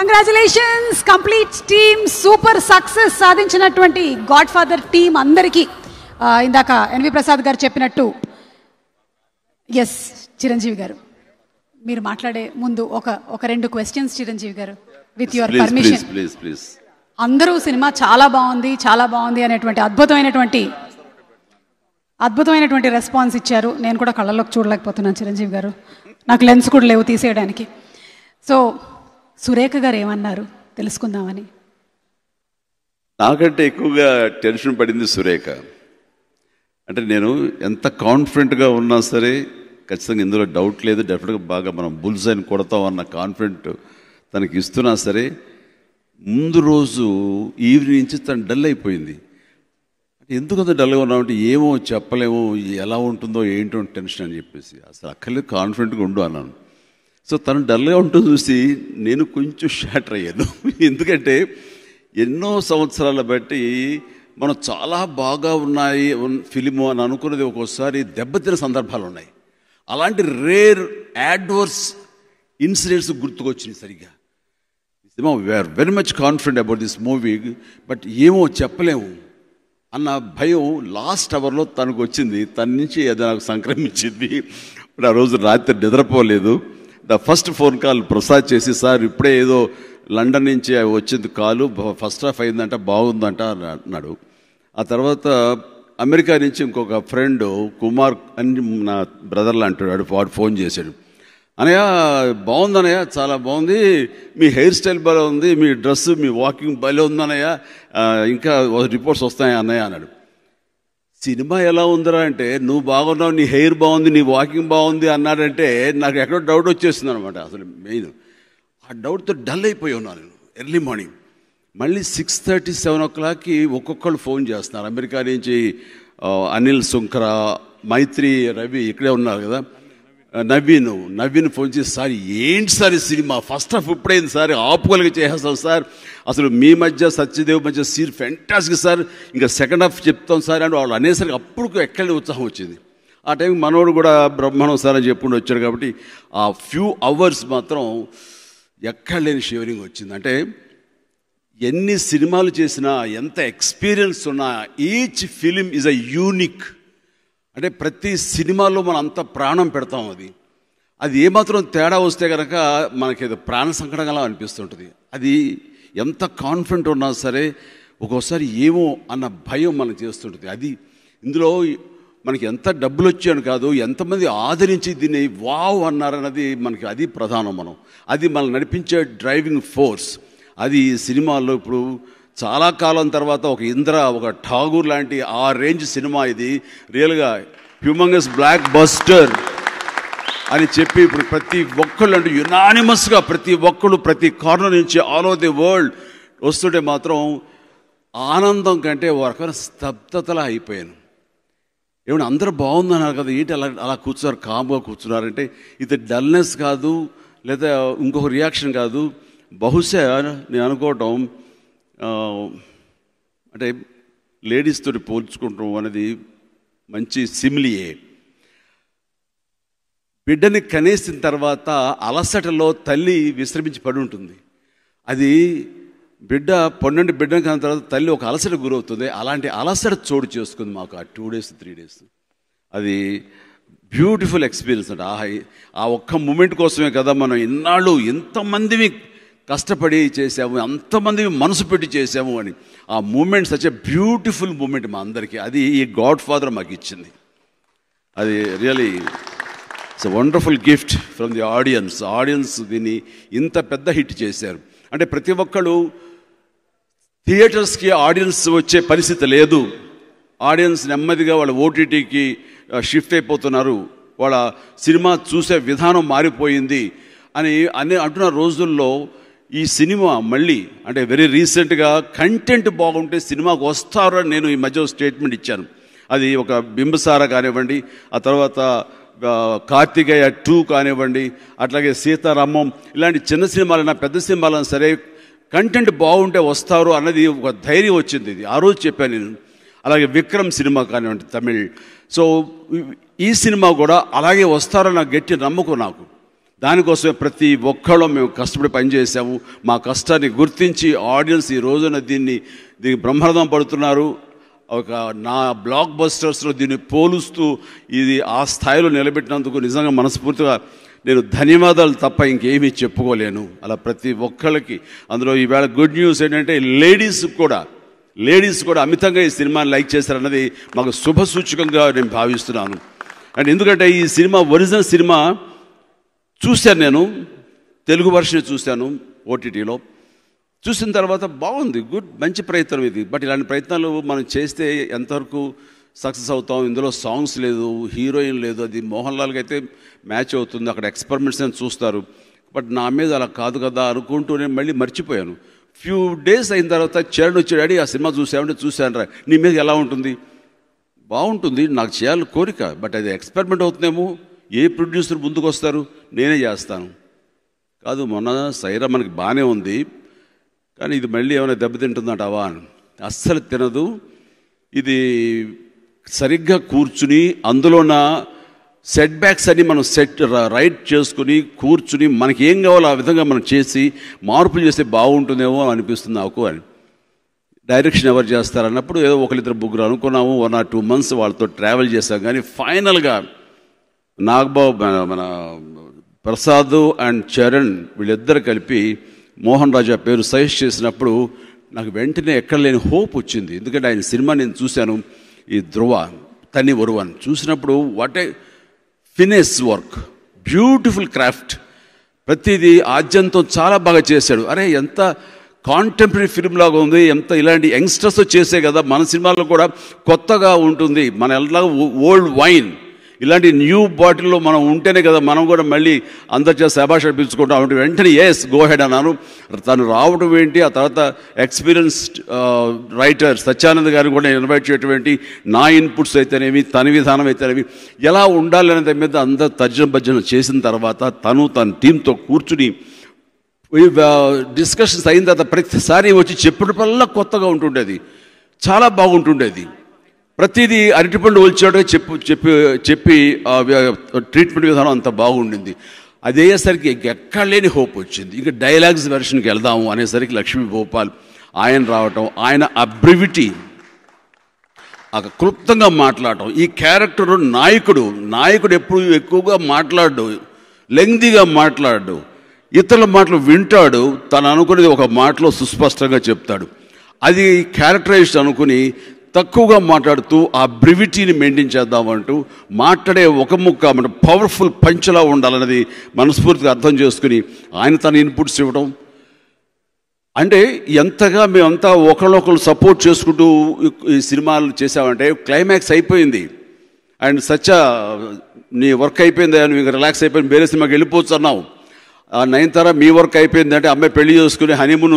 Congratulations complete team, super success సాధించినటువంటి God father team అందరికీ ఇందాక ఎన్వి ప్రసాద్ గారు చెప్పినట్టు ఎస్ చిరంజీవి గారు మీరు మాట్లాడే ముందు ఒక 2 క్వశ్చన్స్ చిరంజీవి గారు విత్ యువర్ పర్మిషన్. అందరూ సినిమా చాలా బాగుంది అనేటువంటి అద్భుతమైనటువంటి రెస్పాన్స్ ఇచ్చారు. నేను కూడా కళ్ళలోకి చూడలేకపోతున్నాను చిరంజీవి గారు, నాకు లెన్స్ కూడా లేవు తీసేయడానికి. సో సురేఖ గారు ఏమన్నారు తెలుసుకుందామని. నాకంటే ఎక్కువగా టెన్షన్ పడింది సురేఖ. అంటే నేను ఎంత కాన్ఫిడెంట్గా ఉన్నా సరే ఖచ్చితంగా ఇందులో డౌట్ లేదు, డెఫినెట్గా బాగా మనం బుల్స్ అయిన కొడతాం అన్న కాన్ఫిడెంట్ తనకి ఇస్తున్నా సరే ముందు రోజు ఈవినింగ్ నుంచి తను డల్ అయిపోయింది. అంటే ఎందుకంత డల్గా ఉన్నామంటే ఏమో చెప్పలేము, ఎలా ఉంటుందో ఏంటో టెన్షన్ అని చెప్పేసి అసలు అక్కర్లేదు కాన్ఫిడెంట్గా ఉండు అన్నాను. సో తను డల్గా ఉంటుంది చూసి నేను కొంచెం షాటర్ అయ్యాను. ఎందుకంటే ఎన్నో సంవత్సరాల బట్టి మనం చాలా బాగా ఉన్నాయి ఫిలిము అని అనుకున్నది ఒక్కోసారి దెబ్బతిన సందర్భాలు ఉన్నాయి. అలాంటి రేర్ యాడ్వర్స్ ఇన్సిడెంట్స్ గుర్తుకొచ్చింది సరిగ్గా. Cinema we're very much confident about this movie, but ఏమో చెప్పలేము అన్న భయం లాస్ట్ అవర్లో తనకు వచ్చింది. తన నుంచి అది నాకు సంక్రమించింది. ఇప్పుడు ఆ రోజు రాత్రి నిద్రపోలేదు. The first phone call Prasad చేసి, సార్ ఇప్పుడే ఏదో లండన్ నుంచి వచ్చింది కాలు, ఫస్ట్ హాఫ్ అయిందంట, బాగుందంట అన్నాడు. ఆ తర్వాత అమెరికా నుంచి ఇంకొక ఫ్రెండ్ కుమార్ అని నా బ్రదర్లా అంటాడు, వాడు ఫోన్ చేశాడు. అనయ్య బాగుందనయ్య, చాలా బాగుంది, మీ హెయిర్ స్టైల్ భలే ఉంది, మీ డ్రెస్ మీ వాకింగ్ భలే ఉందనయ్య, ఇంకా రిపోర్ట్స్ వస్తాయా అన్నయ్య అన్నాడు. సినిమా ఎలా ఉందిరా అంటే నువ్వు బాగున్నావు, నీ హెయిర్ బాగుంది, నీ వాకింగ్ బాగుంది అన్నాడంటే నాకు ఎక్కడో డౌట్ వచ్చేస్తుంది అనమాట. అసలు మెయిన్ ఆ డౌట్తో డల్ అయిపోయి ఉన్నాను నేను. ఎర్లీ మార్నింగ్ మళ్ళీ 6:30, 7 o'clockకి ఒక్కొక్కళ్ళు ఫోన్ చేస్తున్నారు. అమెరికా నుంచి అనిల్ సుంకరా, మైత్రి, రవి ఇక్కడే ఉన్నారు కదా, నవీన్ ఫోన్ చేసి, సార్ ఏంటి సార్ ఈ సినిమా ఫస్ట్ హాఫ్ ఇప్పుడైంది సార్, ఆపుకోలిగా చేసేస్తాం సార్, అసలు మీ మధ్య సత్యదేవ్ మధ్య సీన్ ఫెంటాస్టిక్ సార్, ఇంకా సెకండ్ హాఫ్ చెప్తాం సార్ అని వాళ్ళు అనేసరికి అప్పుడు ఎక్కడి ఉత్సాహం వచ్చింది. ఆ టైంకి మనోడు కూడా బ్రహ్మాండం సార్ అని చెప్పుకుంటూ వచ్చాడు. కాబట్టి ఆ ఫ్యూ అవర్స్ మాత్రం ఎక్కడ లేని షివరింగ్ వచ్చింది. అంటే ఎన్ని సినిమాలు చేసినా, ఎంత ఎక్స్పీరియన్స్ ఉన్నా, each film is a unique. అంటే ప్రతి సినిమాలో మనం అంత ప్రాణం పెడతాం. అది ఏమాత్రం తేడా వస్తే కనుక మనకి ఏదో ప్రాణ సంకటంగా అనిపిస్తుంటుంది. అది ఎంత కాన్ఫిడెంట్ ఉన్నా సరే ఒక్కోసారి ఏమో అన్న భయం మనకు చేస్తుంటుంది. అది ఇందులో మనకి ఎంత డబ్బులు వచ్చాయని కాదు, ఎంతమంది ఆదరించి దీన్ని వావ్ అన్నారన్నది మనకి అది ప్రధానం. అది మనం నడిపించే డ్రైవింగ్ ఫోర్స్. అది సినిమాల్లో ఇప్పుడు చాలా కాలం తర్వాత ఒక ఇంద్ర, ఒక ఠాగూర్ లాంటి ఆ రేంజ్ సినిమా ఇది రియల్గా హ్యూమంగస్ బ్లాక్ బస్టర్ అని చెప్పి ఇప్పుడు ప్రతి ఒక్కళ్ళు అంటే యునానిమస్గా ప్రతి ఒక్కళ్ళు ప్రతి కార్నర్ నుంచి ఆల్ ఓవర్ ది వరల్డ్ వస్తుంటే మాత్రం ఆనందం కంటే ఒక రకమైన స్తబ్దతలా అయిపోయాను. ఏమన్నా అందరూ బాగుందన్నారు కదా, ఏంటి అలా కూర్చున్నారు, కామ్గా కూర్చున్నారంటే ఇది డల్నెస్ కాదు, లేదా ఇంకొక రియాక్షన్ కాదు. బహుశా నేను అనుకోవటం అంటే లేడీస్తో పోల్చుకుంటాం అనేది మంచి సిమిలియే. బిడ్డని కనేసిన తర్వాత అలసటలో తల్లి విశ్రమించి పడి ఉంటుంది. అది బిడ్డని కన్న తర్వాత తల్లి ఒక అలసట గురవుతుంది. అలాంటి అలసట చోటు చేసుకుంది మాకు ఆ 2 days 3 days. అది బ్యూటిఫుల్ ఎక్స్పీరియన్స్. అంటే ఆ ఒక్క మూమెంట్ కోసమే కదా మనం ఇన్నాళ్ళు ఎంతమందివి కష్టపడి చేసాము, అంతమంది మనసు పెట్టి చేసాము అని. ఆ moment such a beautiful moment మా అందరికీ. అది ఈ గాడ్ ఫాదర్ మాకు ఇచ్చింది. అది really it's a wonderful gift from the audience దీన్ని ఇంత పెద్ద హిట్ చేశారు. అంటే ప్రతి ఒక్కళ్ళు థియేటర్స్కి ఆడియన్స్ వచ్చే పరిస్థితి లేదు. ఆడియన్స్ నెమ్మదిగా వాళ్ళ ఓటీటీకి షిఫ్ట్ అయిపోతున్నారు, వాళ్ళ సినిమా చూసే విధానం మారిపోయింది అని అంటున్న రోజుల్లో ఈ సినిమా మళ్ళీ అంటే వెరీ రీసెంట్గా కంటెంట్ బాగుంటే సినిమాకు వస్తారని నేను ఈ మధ్య స్టేట్మెంట్ ఇచ్చాను. అది ఒక బింబసార కానివ్వండి, ఆ తర్వాత కార్తికేయ 2 కానివ్వండి, అట్లాగే సీతారామం, ఇలాంటి చిన్న సినిమాలైనా పెద్ద సినిమాలైనా సరే కంటెంట్ బాగుంటే వస్తారు అన్నది ఒక ధైర్యం వచ్చింది. ఇది ఆ రోజు చెప్పాను నేను. అలాగే విక్రమ్ సినిమా కానివ్వండి తమిళ్. సో ఈ సినిమా కూడా అలాగే వస్తారన్న గట్టి నమ్మకం నాకు. దానికోసమే ప్రతి ఒక్కళ్ళం మేము కష్టపడి పనిచేసాము. మా కష్టాన్ని గుర్తించి ఆడియన్స్ ఈ రోజున దీనికి బ్రహ్మరథం పడుతున్నారు. ఒక నా బ్లాక్ బస్టర్స్లో దీన్ని పోలుస్తూ ఇది ఆ స్థాయిలో నిలబెట్టినందుకు నిజంగా మనస్ఫూర్తిగా నేను ధన్యవాదాలు తప్ప ఇంకేమీ చెప్పుకోలేను. అలా ప్రతి ఒక్కళ్ళకి అందులో ఈవేళ గుడ్ న్యూస్ ఏంటంటే లేడీస్ కూడా అమితంగా ఈ సినిమాని లైక్ చేశారన్నది మాకు శుభసూచకంగా నేను భావిస్తున్నాను. అండ్ ఎందుకంటే ఈ సినిమా ఒరిజినల్ సినిమా చూశాను, నేను తెలుగు వర్షన్ చూశాను ఓటీటీలో. చూసిన తర్వాత బాగుంది, మంచి ప్రయత్నం ఇది. బట్ ఇలాంటి ప్రయత్నాలు మనం చేస్తే ఎంతవరకు సక్సెస్ అవుతాం? ఇందులో సాంగ్స్ లేదు, హీరోయిన్ లేదు. అది మోహన్ లాల్కి అయితే మ్యాచ్ అవుతుంది, అక్కడ ఎక్స్పెరిమెంట్స్ అని చూస్తారు. బట్ నా మీద అలా కాదు కదా అనుకుంటూ నేను మళ్ళీ మర్చిపోయాను. ఫ్యూ డేస్ అయిన తర్వాత చరణ్ వచ్చాడు, ఆ సినిమా చూసామంటే చూశాను రా, నీ మీద ఎలా ఉంటుంది? బాగుంటుంది, నాకు చేయాలని కోరిక, బట్ అది ఎక్స్పెరిమెంట్ అవుతుందేమో, ఏ ప్రొడ్యూసర్ ముందుకు వస్తారు, నేనే చేస్తాను. కాదు, మొన్న సైరా మనకి బాగానే ఉంది, కానీ ఇది మళ్ళీ ఏమైనా దెబ్బతింటుందంటావా అని. అస్సలు తినదు. ఇది సరిగ్గా కూర్చుని అందులోన సెట్ బ్యాక్స్ అని మనం రైట్ చేసుకుని కూర్చుని మనకి ఏం కావాలో ఆ విధంగా మనం చేసి మార్పులు చేస్తే బాగుంటుందేమో అనిపిస్తుంది నాకు అని. డైరెక్షన్ ఎవరు చేస్తారన్నప్పుడు ఏదో ఒకరిద్దరు ముగ్గురు అనుకున్నాము. 1 or 2 months వాళ్ళతో ట్రావెల్ చేశాం. కానీ ఫైనల్గా నాగబాబు, మన ప్రసాద్ అండ్ చరణ్ వీళ్ళిద్దరు కలిపి మోహన్ రాజా పేరు సజెస్ట్ చేసినప్పుడు నాకు వెంటనే ఎక్కడ లేని హోప్ వచ్చింది. ఎందుకంటే ఆయన సినిమా నేను చూశాను, ఈ ధ్రువ తని ఒరువన్ చూసినప్పుడు what a finish work, beautiful craft, ప్రతిదీ ఆద్యంతం చాలా బాగా చేశాడు. అరే ఎంత కాంటెంపరీ ఫిల్మ్ లాగా ఉంది, ఎంత ఇలాంటి యంగ్స్టర్స్ చేసే కదా మన సినిమాల్లో కూడా కొత్తగా ఉంటుంది. మన ఎలా ఓల్డ్ వైన్ ఇలాంటి న్యూ బాటిల్లో మనం ఉంటేనే కదా మనం కూడా మళ్ళీ అందరిచే శభాష్ అనిపించుకుంటాం. అంటే వెంటనే ఎస్ గో హెడ్ అన్నాను. తను రావడం ఏంటి, ఆ తర్వాత ఎక్స్పీరియన్స్డ్ రైటర్ సత్యానంద్ గారిని కూడా ఇన్వైట్ చేయటం, నా ఇన్పుట్స్ అయితేనేమి, తన విధానం అయితేనేమి, ఎలా ఉండాలనే దాని మీద అందరు తర్జన చేసిన తర్వాత తన టీంతో కూర్చుని డిస్కషన్స్ అయిన తర్వాత ప్రతిసారి వచ్చి చెప్పినప్పుడల్లా కొత్తగా ఉంటుండేది, చాలా బాగుంటుండేది. ప్రతిదీ అరటిపండు ఒలిచాడో చెప్పి ట్రీట్మెంట్ విధానం అంత బాగుండింది. అది అయ్యేసరికి ఎక్కడ లేని హోప్ వచ్చింది. ఇంకా డైలాగ్స్ వెర్షన్కి వెళ్దాము అనేసరికి లక్ష్మీ భోపాల్ ఆయన రావటం, ఆయన అబ్రివిటీ, క్లుప్తంగా మాట్లాడటం. ఈ క్యారెక్టర్ నాయకుడు ఎప్పుడు ఎక్కువగా మాట్లాడు, లెంగ్దీగా మాట్లాడు, ఇతరుల మాటలు వింటాడు, తను అనుకునేది ఒక మాటలో సుస్పష్టంగా చెప్తాడు. అది క్యారెక్టరైజ్డ్ అనుకుని తక్కువగా మాట్లాడుతూ ఆ బ్రివిటీని మెయింటైన్ చేద్దామంటూ మాట్లాడే ఒక ముక్క మన పవర్ఫుల్ పంచ్లా ఉండాలన్నది మనస్ఫూర్తిగా అర్థం చేసుకుని ఆయన తన ఇన్పుట్స్ ఇవ్వడం. అంటే ఎంతగా మేమంతా ఒకళ్ళొకళ్ళు సపోర్ట్ చేసుకుంటూ ఈ సినిమాలు చేసామంటే క్లైమాక్స్ అయిపోయింది అండ్ నీ వర్క్ అయిపోయింది, నువ్వు రిలాక్స్ అయిపోయింది, వేరే సినిమాకి వెళ్ళిపోవచ్చు అన్నావు. 9 మీ వర్క్ అయిపోయింది అంటే అమ్మాయి పెళ్లి చేసుకుని హనీమూన్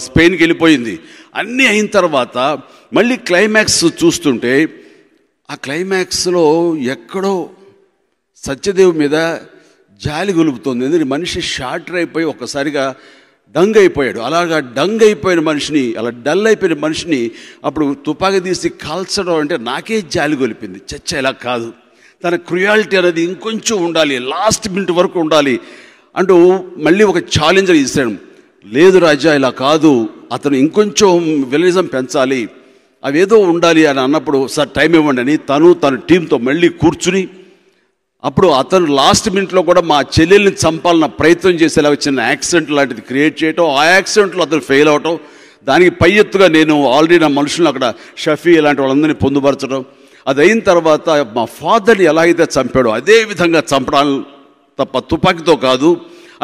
స్పెయిన్కి వెళ్ళిపోయింది. అన్నీ అయిన తర్వాత మళ్ళీ క్లైమాక్స్ చూస్తుంటే ఆ క్లైమాక్స్లో ఎక్కడో సత్యదేవ్ మీద జాలి గొలుపుతోంది. ఎందుకంటే మనిషి షార్టర్ అయిపోయి ఒక్కసారిగా డంగ్ అయిపోయాడు. అలాగా డంగ్ అయిపోయిన మనిషిని, అలా డల్ అయిపోయిన మనిషిని అప్పుడు తుపాకీ తీసి కాల్చడం అంటే నాకే జాలి గొలిపింది. చచ్చ ఇలా కాదు, తన క్రుయాలిటీ అనేది ఇంకొంచెం ఉండాలి, లాస్ట్ మినిట్ వరకు ఉండాలి అంటూ మళ్ళీ ఒక ఛాలెంజర్ ఇస్తాడు. లేదు రాజా ఇలా కాదు, అతను ఇంకొంచెం విలనిజం పెంచాలి, అవేదో ఉండాలి అని అన్నప్పుడు సార్ టైం ఇవ్వండి అని తన టీంతో మళ్ళీ కూర్చుని అప్పుడు అతను లాస్ట్ మినిట్లో కూడా మా చెల్లెల్ని చంపాలన్న ప్రయత్నం చేసేలాగా చిన్న యాక్సిడెంట్ లాంటిది క్రియేట్ చేయటం, ఆ యాక్సిడెంట్లో అతను ఫెయిల్ అవటం, దానికి పై ఎత్తుగా నేను ఆల్రెడీ నా మనుషులను అక్కడ షఫీ ఇలాంటి వాళ్ళందరినీ పొందుపరచడం. అది అయిన తర్వాత మా ఫాదర్ని ఎలా అయితే చంపాడో అదే విధంగా చంపడం తప్ప తుపాకీతో కాదు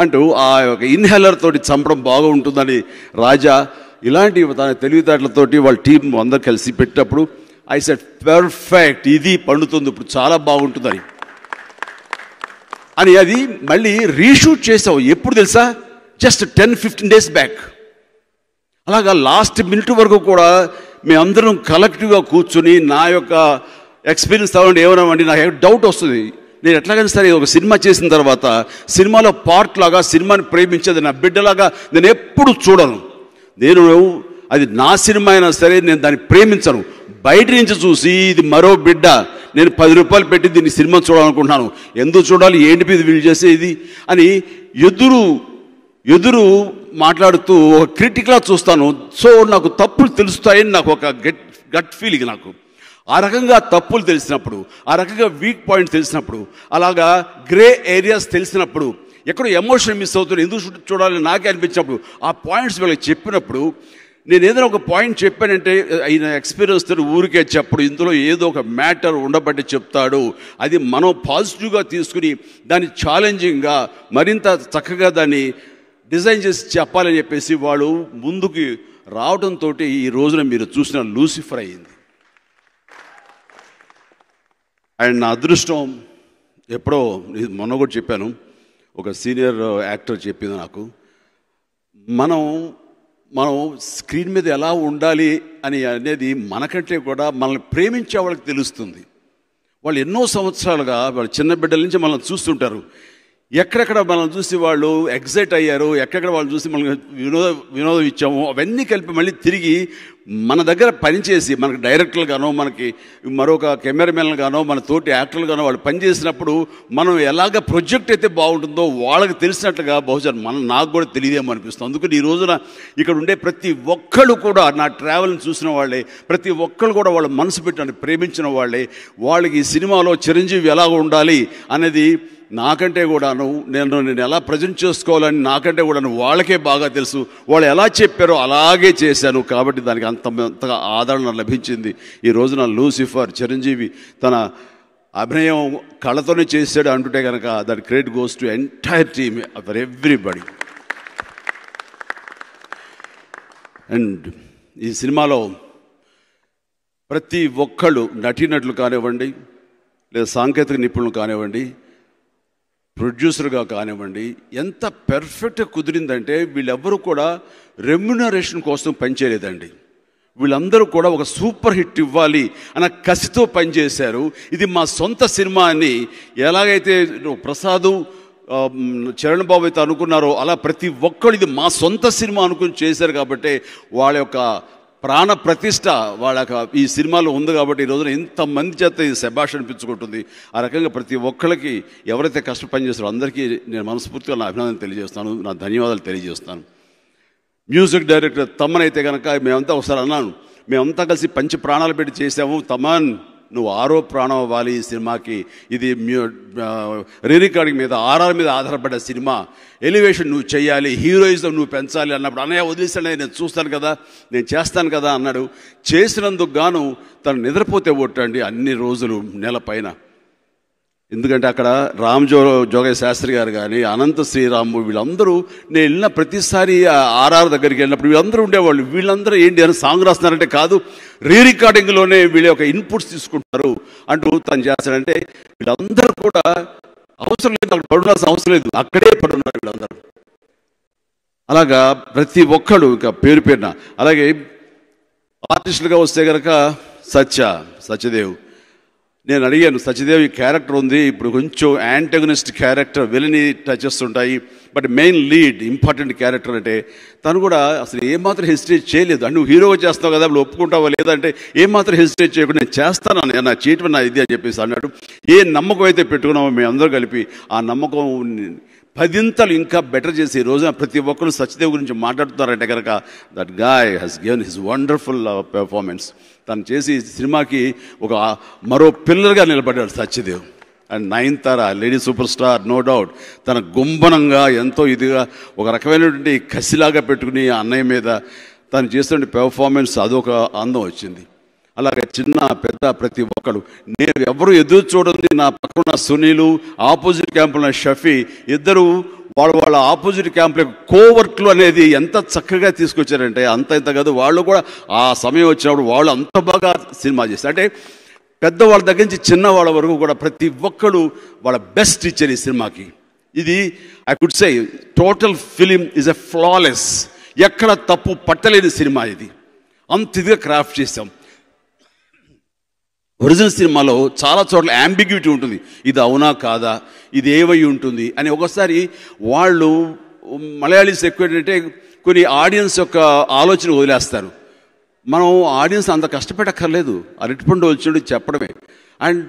అంటూ ఆ యొక్క ఇన్హేలర్ తోటి చంపడం బాగా ఉంటుందని రాజా ఇలాంటి తన తెలివితేటలతోటి వాళ్ళ టీం అందరు కలిసి పెట్టినప్పుడు ఐ సెడ్ పర్ఫెక్ట్, ఇది పండుతుంది, ఇప్పుడు చాలా బాగుంటుందని అని అది మళ్ళీ రీషూట్ చేసావు. ఎప్పుడు తెలుసా, జస్ట్ 10-15 days బ్యాక్. అలాగా లాస్ట్ మినిట్ వరకు కూడా మేమందరం కలెక్టివ్గా కూర్చుని నా యొక్క ఎక్స్పీరియన్స్ అవ్వండి ఏమన్నామండి, నాకు డౌట్ వస్తుంది. నేను ఎట్లాగైనా సరే ఒక సినిమా చేసిన తర్వాత సినిమాలో పార్ట్ లాగా సినిమాని ప్రేమించేది నా బిడ్డలాగా నేను ఎప్పుడు చూడను. నేను అది నా సినిమా అయినా సరే నేను దాన్ని ప్రేమించను. బయట నుంచి చూసి ఇది మరో బిడ్డ, నేను 10 రూపాయలు పెట్టి దీన్ని సినిమా చూడాలనుకుంటున్నాను, ఎందుకు చూడాలి, ఏంటి ఇది వీళ్ళు చేసే ఇది అని ఎదురు మాట్లాడుతూ ఒక క్రిటిక్లా చూస్తాను. సో నాకు తప్పులు తెలుస్తాయని నాకు ఒక గట్ ఫీలింగ్. నాకు ఆ రకంగా తప్పులు తెలిసినప్పుడు, ఆ రకంగా వీక్ పాయింట్స్ తెలిసినప్పుడు, అలాగా గ్రే ఏరియాస్ తెలిసినప్పుడు, ఎక్కడో ఎమోషన్ మిస్ అవుతుంది, ఎందుకు చూడాలని నాకే అనిపించినప్పుడు, ఆ పాయింట్స్ వీళ్ళకి చెప్పినప్పుడు, నేను ఏదైనా ఒక పాయింట్ చెప్పానంటే ఆయన ఎక్స్పీరియన్స్ తో ఊరికే చెప్పడు, ఇందులో ఏదో ఒక మ్యాటర్ ఉండబట్టి చెప్తాడు. అది మనం పాజిటివ్గా తీసుకుని దాన్ని ఛాలెంజింగ్గా మరింత చక్కగా దాన్ని డిజైన్ చేసి చెప్పాలని చెప్పేసి వాళ్ళు ముందుకు రావడంతో ఈ రోజున మీరు చూసిన లూసిఫర్ అయింది. అండ్ నా అదృష్టం, ఎప్పుడో మొన్న కూడా చెప్పాను, ఒక సీనియర్ యాక్టర్ చెప్పింది నాకు, మనం స్క్రీన్ మీద ఎలా ఉండాలి అనేది మనకంటే కూడా మనల్ని ప్రేమించే వాళ్ళకి తెలుస్తుంది. వాళ్ళు ఎన్నో సంవత్సరాలుగా వాళ్ళ చిన్న బిడ్డల నుంచి మనల్ని చూస్తుంటారు. ఎక్కడెక్కడ మనల్ని చూసి వాళ్ళు ఎగ్జైట్ అయ్యారు, ఎక్కడెక్కడ వాళ్ళు చూసి మనకి వినోదం ఇచ్చాము, అవన్నీ కలిపి మళ్ళీ తిరిగి మన దగ్గర పనిచేసి మనకి డైరెక్టర్లు గానో, మనకి మరొక కెమెరామెన్లు గానో, మన తోటి యాక్టర్లు గానో వాళ్ళు పనిచేసినప్పుడు మనం ఎలాగ ప్రొజెక్ట్ అయితే బాగుంటుందో వాళ్ళకి తెలిసినట్లుగా బహుశా నాకు కూడా తెలియదేమో అనిపిస్తుంది. అందుకని ఈ రోజున ఇక్కడ ఉండే ప్రతి ఒక్కళ్ళు కూడా నా ట్రావెల్ని చూసిన వాళ్ళే, ప్రతి ఒక్కళ్ళు కూడా వాళ్ళ మనసు పెట్టి ప్రేమించిన వాళ్ళే. వాళ్ళకి ఈ సినిమాలో చిరంజీవి ఎలా ఉండాలి అనేది నాకంటే కూడాను, నేను ఎలా ప్రజెంట్ చేసుకోవాలని నాకంటే కూడాను వాళ్ళకే బాగా తెలుసు. వాళ్ళు ఎలా చెప్పారో అలాగే చేశాను, కాబట్టి దానికి అంతగా ఆదరణ లభించింది. ఈ రోజున లూసిఫర్ చిరంజీవి తన అభినయం కళతోనే చేశాడు అంటుంటే కనుక that credit goes to entire team for everybody. And ఈ సినిమాలో ప్రతి ఒక్కళ్ళు నటీనటులు కానివ్వండి, లేదా సాంకేతిక నిపుణులు కానివ్వండి, ప్రొడ్యూసర్గా కానివ్వండి, ఎంత పెర్ఫెక్ట్గా కుదిరిందంటే వీళ్ళెవ్వరూ కూడా రెమ్యునరేషన్ కోసం పనిచేయలేదండి. వీళ్ళందరూ కూడా ఒక సూపర్ హిట్ ఇవ్వాలి అన్న కసితో పనిచేశారు. ఇది మా సొంత సినిమా అని ఎలాగైతే ప్రసాదు చరణ్ బాబు అయితే అనుకున్నారో అలా ప్రతి ఒక్కరు ఇది మా సొంత సినిమా అనుకుని చేశారు. కాబట్టి వాళ్ళ యొక్క ప్రాణ ప్రతిష్ట వాళ్ళ ఈ సినిమాలో ఉంది. కాబట్టి ఈ రోజున ఇంతమంది చేత ఇది శభాష్ అనిపించుకుంటుంది. ఆ రకంగా ప్రతి ఒక్కరికి ఎవరైతే కష్ట పని చేస్తారో అందరికీ నేను మనస్ఫూర్తిగా నా అభినందన తెలియజేస్తాను, నా ధన్యవాదాలు తెలియజేస్తాను. మ్యూజిక్ డైరెక్టర్ తమన్ అయితే కనుక మేమంతా ఒకసారి అన్నాను, మేమంతా కలిసి పంచి ప్రాణాలు పెట్టి చేసాము, తమన్ నువ్వు 6వ ప్రాణం అవ్వాలి ఈ సినిమాకి, ఇది రీరికార్డింగ్ మీద RR మీద ఆధారపడ్డ సినిమా, ఎలివేషన్ నువ్వు చేయాలి, హీరోయిజం నువ్వు పెంచాలి అన్నప్పుడు అన్నయ్య వదిలేసాను, నేను చూస్తాను కదా, నేను చేస్తాను కదా అన్నాడు. చేసినందుకు గాను తను నిద్రపోతే ఒట్టండి అన్ని రోజులు నెల పైన. ఎందుకంటే అక్కడ జోగయ్య శాస్త్రి గారు కానీ, అనంత శ్రీరాము వీళ్ళందరూ నేను వెళ్ళిన ప్రతిసారి RR దగ్గరికి వెళ్ళినప్పుడు వీళ్ళందరూ ఉండేవాళ్ళు. వీళ్ళందరూ ఏంటి అని సాంగ్ రాస్తున్నారంటే కాదు, రీరికార్డింగ్లోనే వీళ్ళ యొక్క ఇన్పుట్స్ తీసుకుంటారు అంటూ తను చేస్తాడంటే వీళ్ళందరూ కూడా అవసరం లేదు, అక్కడ పడుండాల్సిన అవసరం లేదు, అక్కడే పడున్నారు వీళ్ళందరూ. అలాగా ప్రతి ఒక్కడు ఇంకా పేరు పేరున. అలాగే ఆర్టిస్టులుగా వస్తే కనుక సత్యదేవ్, నేను అడిగాను, సత్యదేవ్ ఈ క్యారెక్టర్ ఉంది, ఇప్పుడు కొంచెం యాంటగనిస్ట్ క్యారెక్టర్, విలని టచెస్ ఉంటాయి, but main lead important character అంటే తను కూడా అసలు ఏమాత్రం హెసిటేట్ చేయలేదు. అంటే నువ్వు హీరోగా చేస్తావు కదా, ఇప్పుడు ఒప్పుకుంటావా లేదంటే ఏమాత్రం హెసిటేట్ చేయకుండా నేను చేస్తాను, నా చేయటం నా ఇది అని చెప్పేసి అన్నాడు. ఏ నమ్మకం అయితే పెట్టుకున్నామో మేమందరూ కలిపి ఆ నమ్మకం 10 ఇంకా బెటర్ చేసి ఈ రోజున ప్రతి ఒక్కరు సత్యదేవ్ గురించి మాట్లాడుతున్నారంటే కనుక that guy has given his wonderful performance. తను చేసి సినిమాకి ఒక మరో పిల్లర్గా నిలబడ్డాడు Satyadev. And Nayanthara lady super star, no doubt, తన గుంబనంగా ఎంతో ఇదిగా ఒక రకమైనటువంటి కసిలాగా పెట్టుకుని అన్నయ్య మీద తను చేస్తున్న పెర్ఫార్మెన్స్ అదొక అందం వచ్చింది. అలాగే చిన్న పెద్ద ప్రతి ఒక్కడు, నేను ఎవరు ఎదురు చూడండి, నా పక్కన సునీలు, ఆపోజిట్ క్యాంపులో షఫీ, ఇద్దరు వాళ్ళ ఆపోజిట్ క్యాంపులో కోవర్క్లు అనేది ఎంత చక్కగా తీసుకొచ్చారంటే ఇంత కాదు, వాళ్ళు కూడా ఆ సమయం వచ్చినప్పుడు వాళ్ళు అంత బాగా సినిమా చేస్తారు. అంటే పెద్దవాళ్ళ దగ్గర నుంచి చిన్నవాళ్ళ వరకు కూడా ప్రతి ఒక్కడు వాళ్ళ బెస్ట్ ఇచ్చారు ఈ సినిమాకి. ఇది I could say total film is a flawless, ఎక్కడ తప్పు పట్టలేని సినిమా ఇది. అంత ఇదిగా క్రాఫ్ట్ చేసాం. ఒరిజినల్ సినిమాలో చాలా చోట్ల యాంబిగ్యూటీ ఉంటుంది, ఇది అవునా కాదా, ఇది ఏమై ఉంటుంది అని. ఒకసారి వాళ్ళు మలయాళీస్ ఎక్కువ ఏంటంటే కొన్ని ఆడియన్స్ యొక్క ఆలోచన వదిలేస్తారు. మనం ఆడియన్స్ అంత కష్టపెట్టక్కర్లేదు, అరటిపండు వచ్చినట్టు చెప్పడమే. అండ్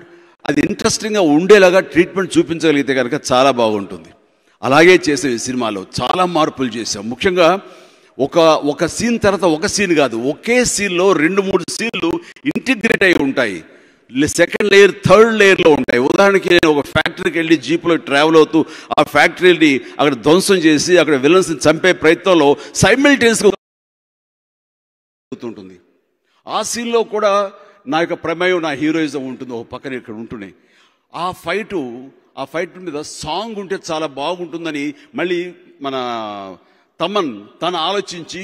అది ఇంట్రెస్టింగ్గా ఉండేలాగా ట్రీట్మెంట్ చూపించగలిగితే కనుక చాలా బాగుంటుంది. అలాగే చేసాం ఈ సినిమాలో, చాలా మార్పులు చేసాం. ముఖ్యంగా ఒక సీన్ తర్వాత ఒక సీన్ కాదు, ఒకే సీన్లో 2-3 సీన్లు ఇంటిగ్రేట్ అయి ఉంటాయి. సెకండ్ లేయర్, థర్డ్ లేయర్లో ఉంటాయి. ఉదాహరణకి నేను ఒక ఫ్యాక్టరీకి వెళ్ళి జీప్లో ట్రావెల్ అవుతూ ఆ ఫ్యాక్టరీని అక్కడ ధ్వంసం చేసి అక్కడ విలన్స్ని చంపే ప్రయత్నంలో సైమిల్టేనియస్గా ఉంటుంది. ఆ సీన్లో కూడా నా యొక్క ప్రమేయం, నా హీరోయిజం ఉంటుంది, ఒక పక్కన ఇక్కడ ఉంటున్నాయి. ఆ ఫైట్ మీద సాంగ్ ఉంటే చాలా బాగుంటుందని మళ్ళీ మన తను ఆలోచించి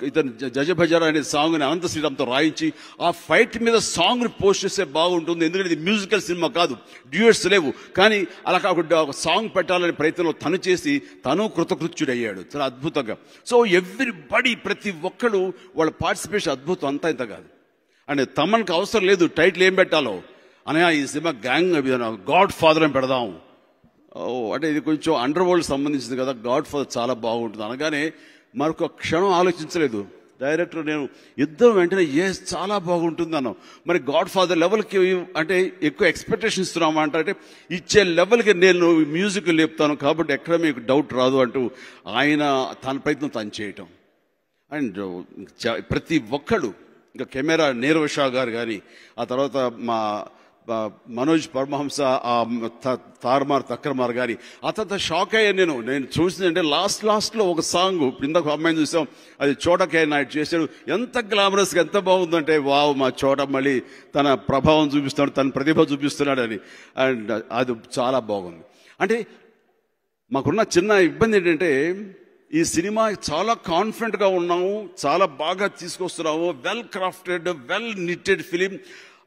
ఇతను జజభజర అనే సాంగ్ని అనంత శ్రీరామ్తో రాయించి ఆ ఫైట్ మీద సాంగ్ని పోస్ట్ చేస్తే బాగుంటుంది. ఎందుకంటే ఇది మ్యూజికల్ సినిమా కాదు, డ్యూయట్స్ లేవు. కానీ అలా కాకుండా ఒక సాంగ్ పెట్టాలనే ప్రయత్నంలో తను కృతకృత్యుడయ్యాడు చాలా అద్భుతంగా. సో ఎవ్రీబడి, ప్రతి ఒక్కరు వాళ్ళ పార్టిసిపేషన్ అద్భుతం, అంతా ఇంత కాదు. అంటే తమన్కి అవసరం లేదు టైటిల్ ఏం పెట్టాలో, అనగా ఈ సినిమా గాడ్ ఫాదర్ అని పెడదాం. అంటే ఇది కొంచెం అండర్ వరల్డ్ సంబంధించింది కదా, గాడ్ ఫాదర్ చాలా బాగుంటుంది అనగానే మరొక క్షణం ఆలోచించలేదు డైరెక్టర్. నేను ఇద్దరం వెంటనే చాలా బాగుంటుంది అన్నాం. మరి గాడ్ ఫాదర్ లెవెల్కి అంటే ఎక్కువ ఎక్స్పెక్టేషన్ ఇస్తున్నామా అంటే ఇచ్చే లెవెల్కి నేను మ్యూజిక్ లేపుతాను కాబట్టి ఎక్కడ మీకు డౌట్ రాదు అంటూ ఆయన తన ప్రయత్నం తను చేయటం. అండ్ ప్రతి ఒక్కళ్ళు, ఇంకా కెమెరా నీరవ్ షా గారు కానీ, ఆ తర్వాత మా మనోజ్ పరమహంస, తార్మార్ తక్రమార్ గారి, ఆ తర్వాత షాక్ అయ్యాను నేను చూసిందంటే లాస్ట్లో ఒక సాంగ్, ఇందాక అమ్మాయిని చూసాం, అది చోటకే నాయుడు చేశాడు. ఎంత గ్లామరస్గా, ఎంత బాగుందంటే వావ్, మా చోట మళ్ళీ తన ప్రభావం చూపిస్తున్నాడు, తన ప్రతిభ చూపిస్తున్నాడు అని. అండ్ అది చాలా బాగుంది. అంటే మాకున్న చిన్న ఇబ్బంది ఏంటంటే ఈ సినిమా చాలా కాన్ఫిడెంట్గా ఉన్నాము, చాలా బాగా తీసుకొస్తున్నాము, well crafted, well knitted film.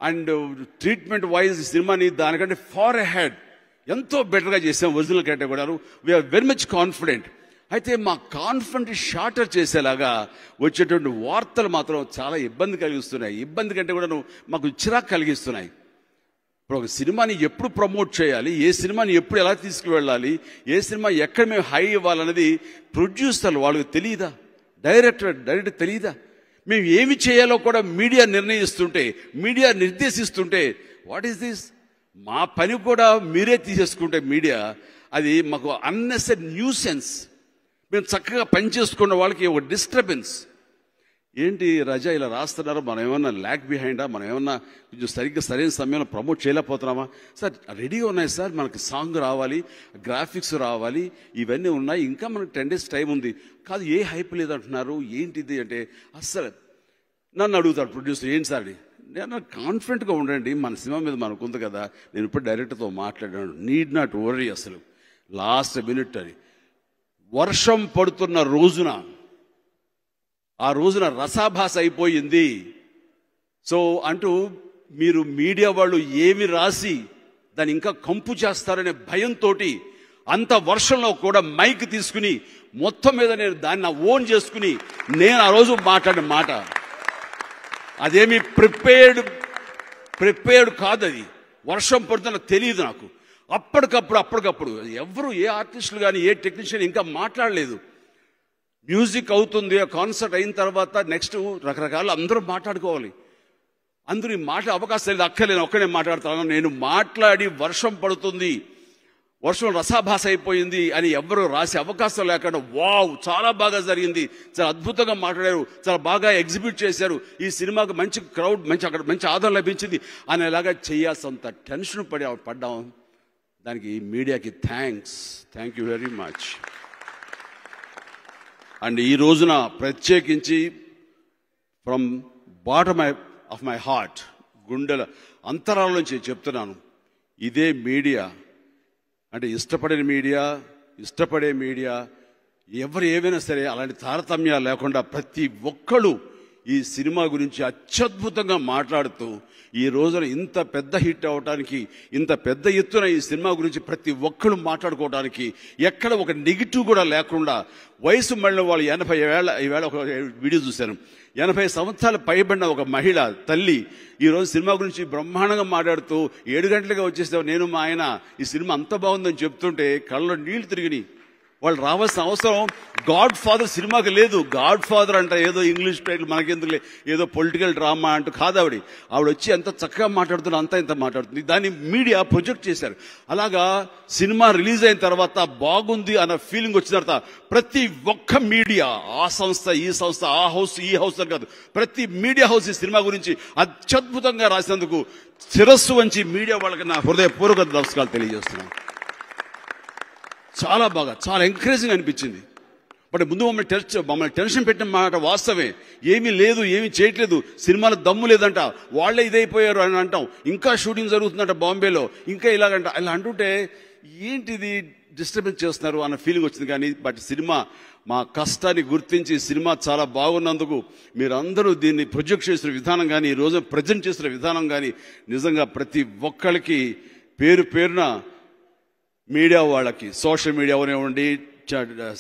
And treatment wise ఈ సినిమాని దానికంటే ఫార్ అహెడ్ ఎంతో బెటర్గా చేసాం ఒరిజినల్ కంటే కూడా. We're very much confident. అయితే మా కాన్ఫిడెంట్ షార్టర్ చేసేలాగా వచ్చేటువంటి వార్తలు మాత్రం చాలా ఇబ్బంది కలిగిస్తున్నాయి. ఇబ్బంది కంటే కూడా మాకు చిరాకు కలిగిస్తున్నాయి. ఇప్పుడు ఒక సినిమాని ఎప్పుడు ప్రమోట్ చేయాలి, ఏ సినిమాని ఎప్పుడు ఎలా తీసుకువెళ్ళాలి, ఏ సినిమా ఎక్కడ మేము హై ఇవ్వాలన్నది ప్రొడ్యూసర్లు వాళ్ళకి తెలియదా, డైరెక్టర్ తెలియదా? మేము ఏమి చేయాలో కూడా మీడియా నిర్దేశిస్తుంటే వాట్ ఈస్ దిస్? మా పని కూడా మీరే తీసేసుకుంటే మీడియా, అది మాకు అన్నెసరీ న్యూసెన్స్. మేము చక్కగా పని చేసుకున్న వాళ్ళకి ఒక డిస్టర్బెన్స్. ఏంటి రజా ఇలా రాస్తున్నారు, మనం ఏమన్నా ల్యాక్ బిహైండా, మనం ఏమన్నా కొంచెం సరైన సమయంలో ప్రమోట్ చేయలేకపోతున్నామా? సార్ రెడీగా ఉన్నాయి సార్, మనకి సాంగ్ రావాలి, గ్రాఫిక్స్ రావాలి, ఇవన్నీ ఉన్నాయి, ఇంకా మనకు 10 days టైం ఉంది. కాదు, ఏ హైప్ లేదంటున్నారు, ఏంటిది అంటే అస్సలు నన్ను అడుగుతాడు ప్రొడ్యూసర్, ఏంటి సార్ అని. నేను కాన్ఫిడెంట్గా ఉండండి, మన సినిమా మీద మనకు ఉంది కదా, నేను ఇప్పుడు డైరెక్టర్తో మాట్లాడాను, నీడ్ నాట్ వరీ, అసలు లాస్ట్ మినిట్ అని. వర్షం పడుతున్న రోజున, ఆ రోజున రసాభాస అయిపోయింది. సో అంటూ మీరు మీడియా వాళ్ళు ఏమి రాసి దాన్ని ఇంకా కంపు చేస్తారనే భయంతో అంత వర్షంలో కూడా మైక్ తీసుకుని మొత్తం మీద నేను దాన్ని ఓన్ చేసుకుని నేను ఆ రోజు మాట్లాడిన మాట అదేమి ప్రిపేర్డ్ కాదు. అది వర్షం పడుతున్న తెలియదు నాకు. అప్పటికప్పుడు ఎవరు, ఏ ఆర్టిస్టులు కానీ ఏ టెక్నీషియన్ ఇంకా మాట్లాడలేదు. మ్యూజిక్ అవుతుంది, కాన్సర్ట్ అయిన తర్వాత నెక్స్ట్ రకరకాల అందరూ మాట్లాడుకోవాలి. అందరూ మాట్లాడే అవకాశం లేదు, అక్కర్లేదు, ఒక్కనే మాట్లాడతాను. నేను మాట్లాడి వర్షం పడుతుంది, వర్షం రసాభాస అయిపోయింది అని ఎవరు రాసే అవకాశం లేకుండా వావ్ చాలా బాగా జరిగింది, చాలా అద్భుతంగా మాట్లాడారు, చాలా బాగా ఎగ్జిబిట్ చేశారు, ఈ సినిమాకి మంచి క్రౌడ్, మంచి ఆదరణ లభించింది అనేలాగా చేయాల్సినంత టెన్షన్ పడ్డాం. దానికి మీడియాకి thank you very much. And ఈ రోజున ప్రత్యేకించి from bottom of my heart, గుండెల అంతరాల నుంచి చెప్తున్నాను, ఇదే మీడియా అంటే ఇష్టపడే మీడియా ఎవరు ఏమైనా సరే అలాంటి తారతమ్యాలు లేకుండా ప్రతి ఒక్కళ్ళు ఈ సినిమా గురించి అత్యద్భుతంగా మాట్లాడుతూ ఈ రోజున ఇంత పెద్ద హిట్ అవడానికి, ఇంత పెద్ద ఎత్తున ఈ సినిమా గురించి ప్రతి ఒక్కళ్ళు మాట్లాడుకోవడానికి ఎక్కడ ఒక నెగిటివ్ కూడా లేకుండా, వయసు మళ్ళీ వాళ్ళు 80 ఏళ్ళ, ఈవేళ ఒక వీడియో చూశాను, 80 సంవత్సరాలు పైబడిన ఒక మహిళ తల్లి ఈరోజు సినిమా గురించి బ్రహ్మాండంగా మాట్లాడుతూ 7 గంటలుగా వచ్చేసావు నేను మా ఆయన ఈ సినిమా అంత బాగుందని చెప్తుంటే కళ్ళలో నీళ్లు తిరిగినాయి. వాళ్ళు రావాల్సిన అవసరం గాడ్ ఫాదర్ సినిమాకి లేదు. గాడ్ ఫాదర్ అంటే ఏదో ఇంగ్లీష్ టైటిల్ మనకెందుకు, ఏదో పొలిటికల్ డ్రామా అంటూ కాదు. ఆవిడ వచ్చి ఎంత చక్కగా మాట్లాడుతున్నా, అంతా ఇంత మాట్లాడుతుంది. దాన్ని మీడియా ప్రొజెక్ట్ చేశారు. అలాగా సినిమా రిలీజ్ అయిన తర్వాత బాగుంది అన్న ఫీలింగ్ వచ్చిన తర్వాత ప్రతి ఒక్క మీడియా, ఆ సంస్థ ఈ సంస్థ, ఆ హౌస్ ఈ హౌస్ అని కాదు, ప్రతి మీడియా హౌస్ ఈ సినిమా గురించి అత్యద్భుతంగా రాసినందుకు శిరస్సు వంచి మీడియా వాళ్ళకి నా హృదయపూర్వక నమస్కారాలు తెలియజేస్తున్నాను. చాలా బాగా, చాలా ఎంకరేజింగ్ అనిపించింది. బట్ ముందు మమ్మల్ని టెన్షన్ పెట్టిన మాట వాస్తవే. ఏమీ లేదు, ఏమీ చేయట్లేదు, సినిమాలో దమ్ము లేదంట, వాళ్లే ఇదైపోయారు అని అంటాం. ఇంకా షూటింగ్ జరుగుతుందంట బాంబేలో, ఇంకా ఇలాగంట. ఇలా అంటుంటే ఏంటిది డిస్టర్బెన్స్ చేస్తున్నారు అన్న ఫీలింగ్ వచ్చింది. కానీ బట్ సినిమా మా కష్టాన్ని గుర్తించి సినిమా చాలా బాగున్నందుకు మీరందరూ దీన్ని ప్రొజెక్ట్ చేసిన విధానం కానీ, ఈ రోజు ప్రజెంట్ చేసిన విధానం కానీ నిజంగా ప్రతి ఒక్కరికి పేరు పేరున మీడియా వాళ్ళకి, సోషల్ మీడియా అవనివ్వండి,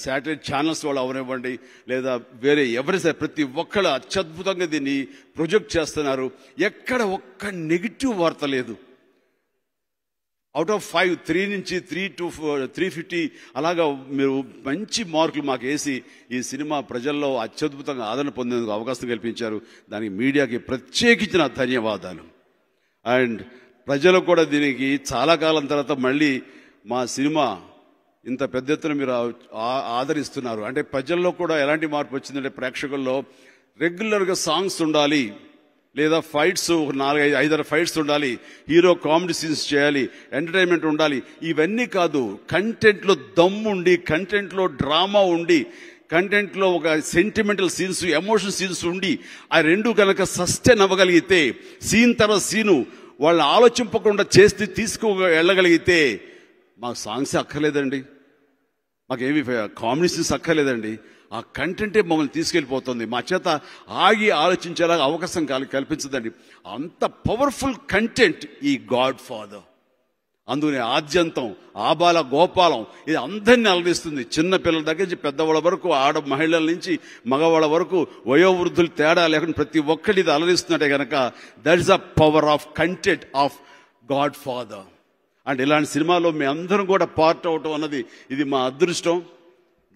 శాటిలైట్ ఛానల్స్ వాళ్ళు అవనివ్వండి, లేదా వేరే ఎవరి సరే ప్రతి ఒక్కళ్ళు అత్యద్భుతంగా దీన్ని ప్రొజెక్ట్ చేస్తున్నారు. ఎక్కడ ఒక్క నెగిటివ్ వార్త లేదు. అవుట్ ఆఫ్ 5, 3 నుంచి 3 to 350 అలాగా మీరు మంచి మార్కులు మాకు వేసి ఈ సినిమా ప్రజల్లో అత్యద్భుతంగా ఆదరణ పొందేందుకు అవకాశం కల్పించారు. దానికి మీడియాకి ప్రత్యేకించిన ధన్యవాదాలు. అండ్ ప్రజలకు కూడా దీనికి చాలా కాలం తర్వాత మళ్ళీ మా సినిమా ఇంత పెద్ద ఎత్తున మీరు ఆదరిస్తున్నారు. అంటే ప్రజల్లో కూడా ఎలాంటి మార్పు వచ్చిందంటే, ప్రేక్షకుల్లో రెగ్యులర్గా సాంగ్స్ ఉండాలి, లేదా ఫైట్స్ 4-5 ఫైట్స్ ఉండాలి, హీరో కామెడీ సీన్స్ చేయాలి, ఎంటర్టైన్మెంట్ ఉండాలి. ఇవన్నీ కాదు, కంటెంట్లో దమ్ము ఉండి, కంటెంట్లో డ్రామా ఉండి, కంటెంట్లో ఒక సెంటిమెంటల్ సీన్స్, ఎమోషన్ సీన్స్ ఉండి, ఆ రెండు కనుక సస్టైన్ అవ్వగలిగితే, సీన్ తర్వాత సీను వాళ్ళని ఆలోచింపకుండా చేసి వెళ్ళగలిగితే మాకు సాంగ్స్ అక్కర్లేదండి, మాకేమి కామెడీ సీన్స్ అక్కర్లేదండి. ఆ కంటెంటే మమ్మల్ని తీసుకెళ్ళిపోతుంది. మా చేత ఆగి ఆలోచించేలాగా అవకాశం కల్పించదండి. అంత పవర్ఫుల్ కంటెంట్ ఈ గాడ్ ఫాదర్. అందుకని ఆద్యంతం, ఆబాల గోపాలం ఇది అందరినీ అలరిస్తుంది. చిన్న పిల్లల దగ్గర నుంచి పెద్దవాళ్ళ వరకు, మహిళల నుంచి మగవాళ్ళ వరకు, వయోవృద్ధులు తేడా లేకుండా ప్రతి ఒక్కటి ఇది అలరిస్తున్నట్టే కనుక that is the power of content of God father. And ఇలాంటి సినిమాలో మీ అందరం కూడా పార్ట్ అవటం అన్నది ఇది మా అదృష్టం.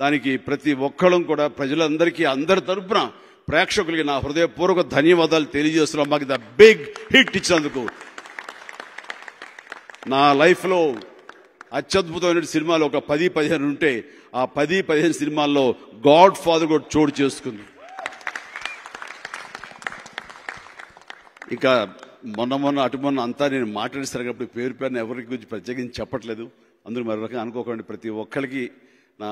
దానికి ప్రతి ఒక్కళ్ళం కూడా ప్రజలందరికీ, అందరి తరపున ప్రేక్షకులకి నా హృదయపూర్వక ధన్యవాదాలు తెలియజేస్తున్నాం. మాకు ద బిగ్ హిట్ ఇచ్చినందుకు. నా లైఫ్లో అత్యద్భుతమైన సినిమాలు ఒక 10-15 ఉంటే, ఆ 10-15 సినిమాల్లో గాడ్ ఫాదర్ కూడా చోటు చేసుకుంది. ఇంకా మొన్న అటుమొన్న అంతా నేను మాట్లాడిస్తాను కాబట్టి పేరు పేరున ఎవరి గురించి ప్రత్యేకించి చెప్పట్లేదు. అందరూ మరో రకంగా అనుకోకండి. ప్రతి ఒక్కరికి నా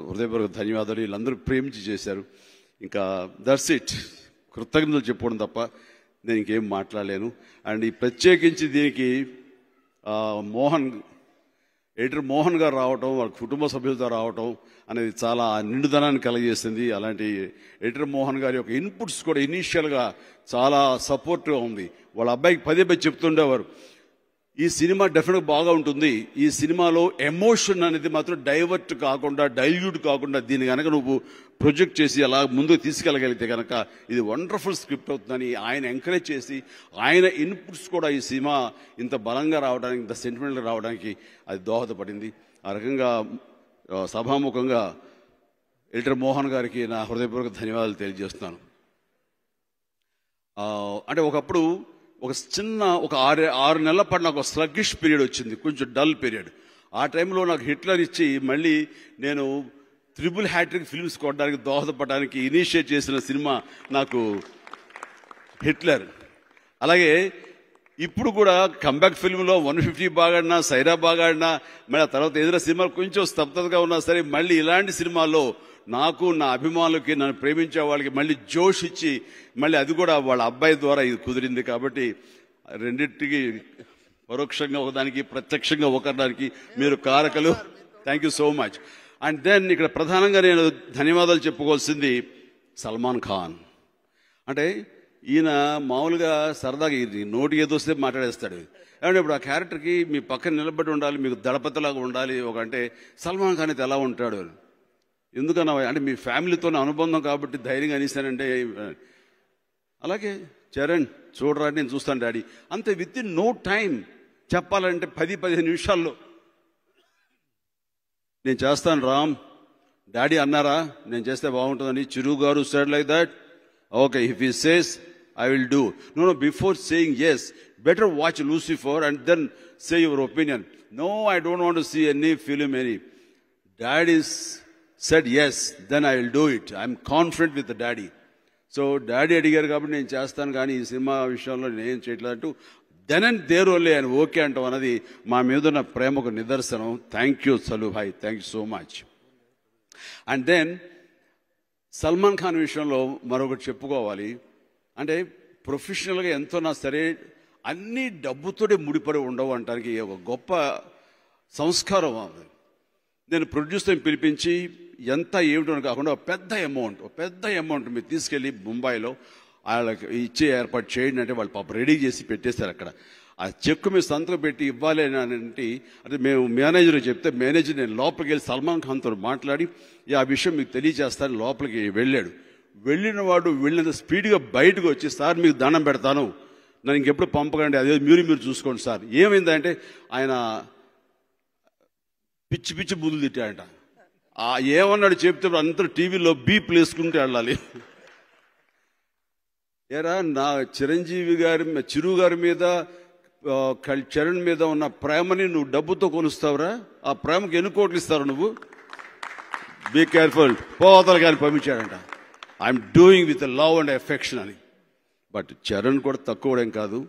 హృదయపూర్వక ధన్యవాదాలు. వీళ్ళందరూ ప్రేమించి చేశారు. ఇంకా దట్స్ ఇట్. కృతజ్ఞతలు చెప్పుకోవడం తప్ప నేను ఇంకేం మాట్లాడలేను. అండ్ ఈ ప్రత్యేకించి దీనికి ఎడిటర్ మోహన్ గారు రావటం, వాళ్ళ కుటుంబ సభ్యులతో రావటం అనేది చాలా నిండుదనాన్ని కలగజేసింది. అలాంటి ఎడిటర్ మోహన్ గారి యొక్క ఇన్పుట్స్ కూడా ఇనీషియల్గా చాలా సపోర్ట్గా ఉంది. వాళ్ళ అబ్బాయికి పదే చెప్తుండేవారు, ఈ సినిమా డెఫినెట్గా బాగా ఉంటుంది, ఈ సినిమాలో ఎమోషన్ అనేది మాత్రం డైవర్ట్ కాకుండా, డైల్యూట్ కాకుండా దీన్ని కనుక నువ్వు ప్రొజెక్ట్ చేసి అలా ముందుకు తీసుకెళ్ళగలిగితే కనుక ఇది వండర్ఫుల్ స్క్రిప్ట్ అవుతుందని ఆయన ఎంకరేజ్ చేసి, ఆయన ఇన్పుట్స్ కూడా ఈ సినిమా ఇంత బలంగా రావడానికి, ఇంత సెంటిమెంట్గా రావడానికి అది దోహదపడింది. ఆ రకంగా సభాముఖంగా ఎడిటర్ మోహన్ గారికి నా హృదయపూర్వక ధన్యవాదాలు తెలియజేస్తున్నాను. అంటే ఒకప్పుడు ఒక చిన్న 6 నెలల పాటు నాకు స్లగ్గిష్ పీరియడ్ వచ్చింది, కొంచెం డల్ పీరియడ్. ఆ టైంలో నాకు హిట్లర్ ఇచ్చి మళ్ళీ నేను ట్రిపుల్ హ్యాట్రిక్ ఫిల్మ్స్ కొట్టడానికి దోహదపడడానికి ఇనిషియేట్ చేసిన సినిమా నాకు హిట్లర్. అలాగే ఇప్పుడు కూడా కంబ్యాక్ ఫిల్మ్లో 150 బాగాడినా, సైరా బాగాడినా, మళ్ళీ ఆ తర్వాత ఏదైనా సినిమాలు కొంచెం స్తబ్దతగా ఉన్నా సరే మళ్ళీ ఇలాంటి సినిమాల్లో నాకు, నా అభిమానులకి, నన్ను ప్రేమించే వాళ్ళకి మళ్ళీ జోష్ ఇచ్చి, మళ్ళీ అది కూడా వాళ్ళ అబ్బాయి ద్వారా ఇది కుదిరింది. కాబట్టి రెండింటికి పరోక్షంగా ఒకదానికి, ప్రత్యక్షంగా ఒకదానికి మీరు కారకులు. Thank you so much. And then ఇక్కడ ప్రధానంగా నేను ధన్యవాదాలు చెప్పుకోవాల్సింది సల్మాన్ ఖాన్. అంటే ఈయన మామూలుగా సరదాగా నోటి ఏదోస్తే మాట్లాడేస్తాడు. ఏమంటే ఇప్పుడు ఆ క్యారెక్టర్కి మీ పక్కన నిలబడి ఉండాలి, మీకు దళపతిలాగా ఉండాలి. అంటే సల్మాన్ ఖాన్ అయితే ఎలా ఉంటాడు, ఎందుకన్నా అంటే మీ ఫ్యామిలీతోనే అనుబంధం కాబట్టి ధైర్యంగా అనేసానంటే, అలాగే చరణ్ చూడరా నేను చూస్తాను డాడీ అంతే. విత్ ఇన్ నో టైం చెప్పాలంటే 10-15 నిమిషాల్లో నేను చేస్తాను రామ్ డాడీ అన్నారా నేను చేస్తే బాగుంటుందని? చిరు గారు said like that. Okay, if he says I will do. No, before saying yes, better watch Lucifer and then say your opinion. No, I don't want to see any film, any. Dad said yes, then I will do it. I'm confident with the daddy. So, daddy adigaru kabatti nenu chestanu gaani ee cinema vishayamlo nenu cheyaledu. Then and there only and okay antam anadi ma meeda unna premaku nidarsanam. Thank you Salu bhai, thank you so much. And then Salman Khan vishayamlo marokati cheppukovali. అంటే ప్రొఫెషనల్గా ఎంతోనా సరే అన్ని డబ్బుతోనే ముడిపడి ఉండవు అంటానికి ఒక గొప్ప సంస్కారం. నేను ప్రొడ్యూసర్ని పిలిపించి ఎంత ఏమిటో కాకుండా ఒక పెద్ద అమౌంట్ మీరు తీసుకెళ్ళి ముంబైలో వాళ్ళకి ఇచ్చే ఏర్పాటు చేయండి అంటే వాళ్ళు పాప రెడీ చేసి పెట్టేశారు అక్కడ. ఆ చెక్కు మీరు సంతకం పెట్టి ఇవ్వాలి అని అంటే మేము మేనేజర్ చెప్తే మేనేజర్ నేను లోపలికి వెళ్ళి సల్మాన్ ఖాన్తో మాట్లాడి ఆ విషయం మీకు తెలియజేస్తాను లోపలికి వెళ్ళాడు. వెళ్ళిన వాడు వెళ్ళినంత స్పీడ్గా బయటకు వచ్చి సార్ మీకు దండం పెడతాను, నన్ను ఇంకెప్పుడు పంపకండి, అదే మీరు చూసుకోండి సార్. ఏమైందంటే ఆయన పిచ్చి బుద్ధులు తిట్టాడంట. ఏమన్నాడు చెప్తే అందరూ టీవీలో బీప్ వేసుకుంటూ వెళ్ళాలి. ఏరా నా చిరంజీవి గారి చిరు గారి మీద చరణ్ మీద ఉన్న ప్రేమని నువ్వు డబ్బుతో కొలుస్తావురా? ఆ ప్రేమకి ఎన్ని కోట్లు ఇస్తారు నువ్వు? Be careful. పోతలు కానీ పంపించాడంట. I'm doing with love and affection అని. బట్ చరణ్ కూడా తక్కువడేం కాదు,